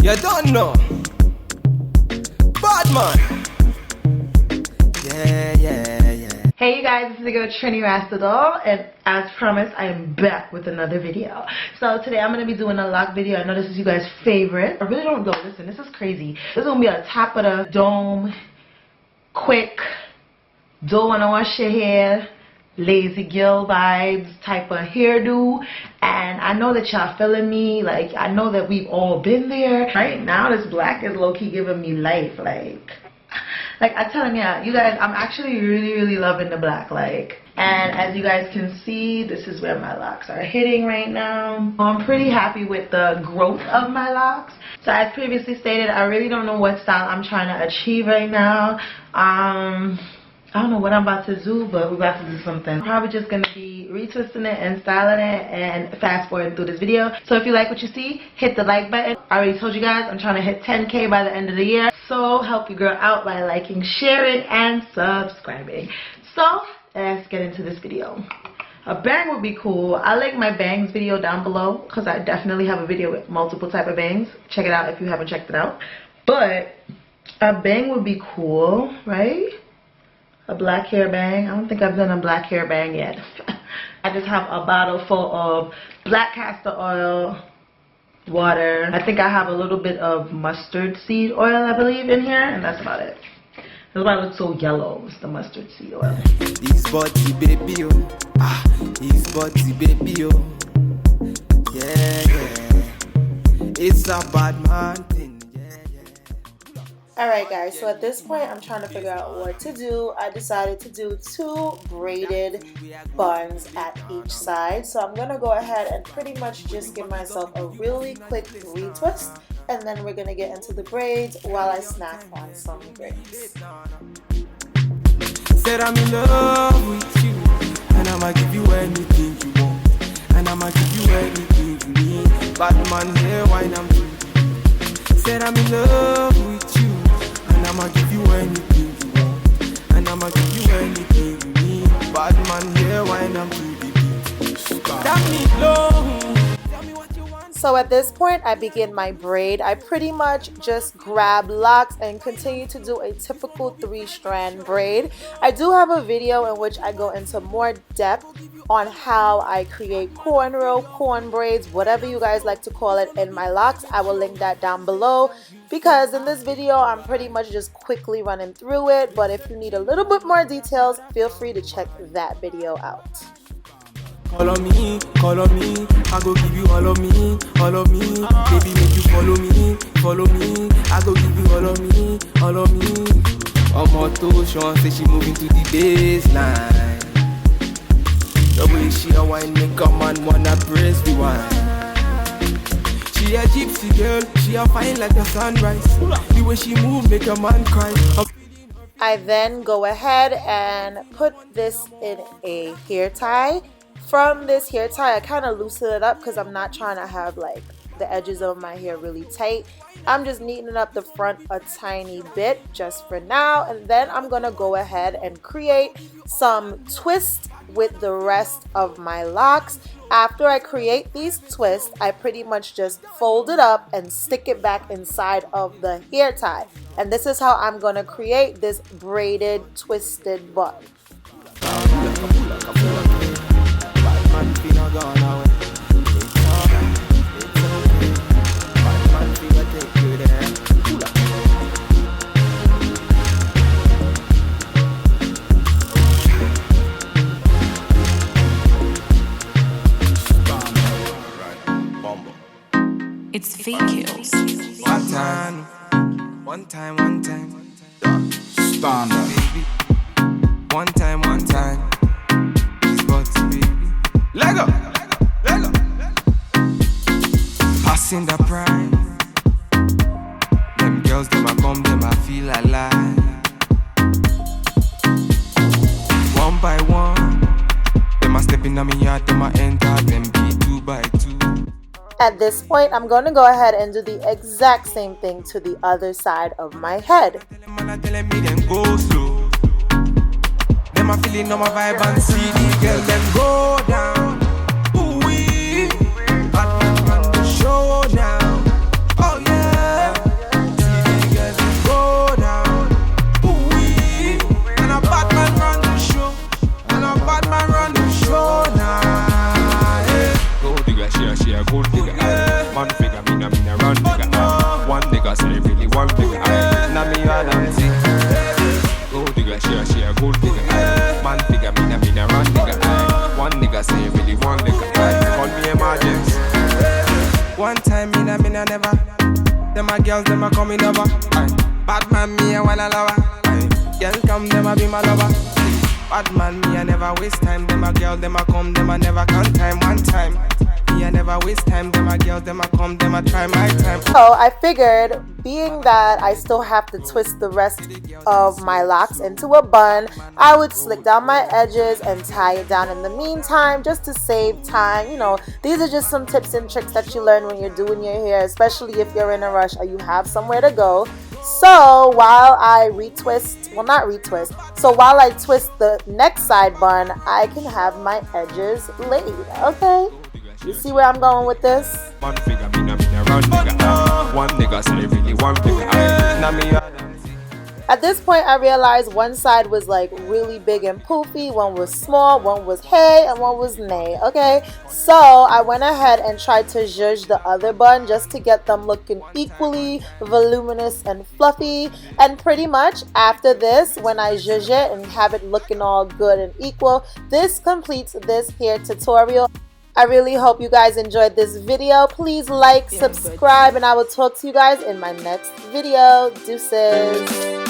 You don't know. Bad man. Yeah, yeah, yeah. Hey you guys, this is the girl Trini Rastadol, and as promised, I am back with another video. So today I'm going to be doing a lock video. I know this is you guys' favorite. I really don't know. Listen, this is crazy. This is going to be a top of the dome, quick, don't want to wash your hair, lazy girl vibes type of hairdo. And I know that y'all feeling me. Like, I know that we've all been there. Right now, this black is low-key giving me life. Like I'm telling you guys, I'm actually really loving the black. Like, and as you guys can see, this is where my locks are hitting right now. I'm pretty happy with the growth of my locks. So as previously stated, I really don't know what style I'm trying to achieve right now. I don't know what I'm about to do, but we're about to do something. I'm probably just going to be retwisting it and styling it and fast forwarding through this video. So if you like what you see, hit the like button. I already told you guys I'm trying to hit 10K by the end of the year. So help your girl out by liking, sharing, and subscribing. So let's get into this video. A bang would be cool. I'll link my bangs video down below because I definitely have a video with multiple type of bangs. Check it out if you haven't checked it out. But a bang would be cool, right? A black hair bang. I don't think I've done a black hair bang yet. I just have a bottle full of black castor oil, water. I think I have a little bit of mustard seed oil, I believe, in here, and that's about it. That's why it looks so yellow. It's the mustard seed oil. These body baby, oh. Ah, these body baby, oh. Yeah, yeah. It's a bad man thing. Alright guys, so at this point I'm trying to figure out what to do. I decided to do 2 braided buns at each side. So I'm going to go ahead and pretty much just give myself a really quick retwist. And then we're going to get into the braids while I snack on some braids. Said I'm in love with you, and I'ma give you anything you want, and I'ma give you anything you need. Bad man here, wine I'm doing. Said I'm in love with you, and I'ma give you anything you want, and I'ma give you anything you need. Bad man here, wine I'm to the beat. Damn me low. Tell me what you want. So at this point I begin my braid. I pretty much just grab locks and continue to do a typical 3-strand braid. I do have a video in which I go into more depth on how I create cornrow, corn braids, whatever you guys like to call it, in my locks. I will link that down below because in this video I'm pretty much just quickly running through it. But if you need a little bit more details, feel free to check that video out. Call on me, I go give you all of me, all of me. Baby, make you follow me, follow me. I go give you all of me, all of me. Omoto Sean say she moving to the baseline. The way she a wine make a man wanna praise the wine. She a gypsy girl, she a fine like the sunrise. The way she move make a man cry. I then go ahead and put this in a hair tie. From this hair tie, I kind of loosen it up because I'm not trying to have like the edges of my hair really tight. I'm just neatening up the front a tiny bit just for now, and then I'm gonna go ahead and create some twists with the rest of my locks. After I create these twists, I pretty much just fold it up and stick it back inside of the hair tie. And this is how I'm gonna create this braided twisted bun. It's VQs. One time. Standard. One time. She's got to baby. Lego. Passing the prime. Them girls, them a come, them a feel alive. One by one. Them a step in on me yard, them a enter, them be 2 by 2. At this point, I'm going to go ahead and do the exact same thing to the other side of my head. Telling me them go slow. Them a feeling on my vibe and see the girl them go down. Ooh wee, on the show now. Oh yeah. One figure, me nah run nigga. One nigga say really one nigga. Nah me a dancing. Gold digger, she a gold digger. Man figure, me nah run nigga. One nigga say really one nigga. Call me emergency. One time me nah never. Them a girls, them a coming over. Bad man, me a wanna lover. Girl come, them a be my lover. Bad man, me a never waste time. Them a girl, them a come, them a never count time. One time, me a never waste time. Them a girl, them a come, them a try my time. So I figured, being that I still have to twist the rest of my locks into a bun, I would slick down my edges and tie it down in the meantime, just to save time. You know, these are just some tips and tricks that you learn when you're doing your hair, especially if you're in a rush or you have somewhere to go. So while I so while I twist the next side bun, I can have my edges laid. Okay, you see where I'm going with this? One figure, me nah run nigga. One nigga say really one nigga. Nah me a dancing. At this point, I realized one side was like really big and poofy, one was small, one was hey, and one was nay. Okay, so I went ahead and tried to zhuzh the other bun just to get them looking equally voluminous and fluffy. And pretty much after this, when I zhuzh it and have it looking all good and equal, this completes this hair tutorial. I really hope you guys enjoyed this video. Please like, subscribe, and I will talk to you guys in my next video. Deuces.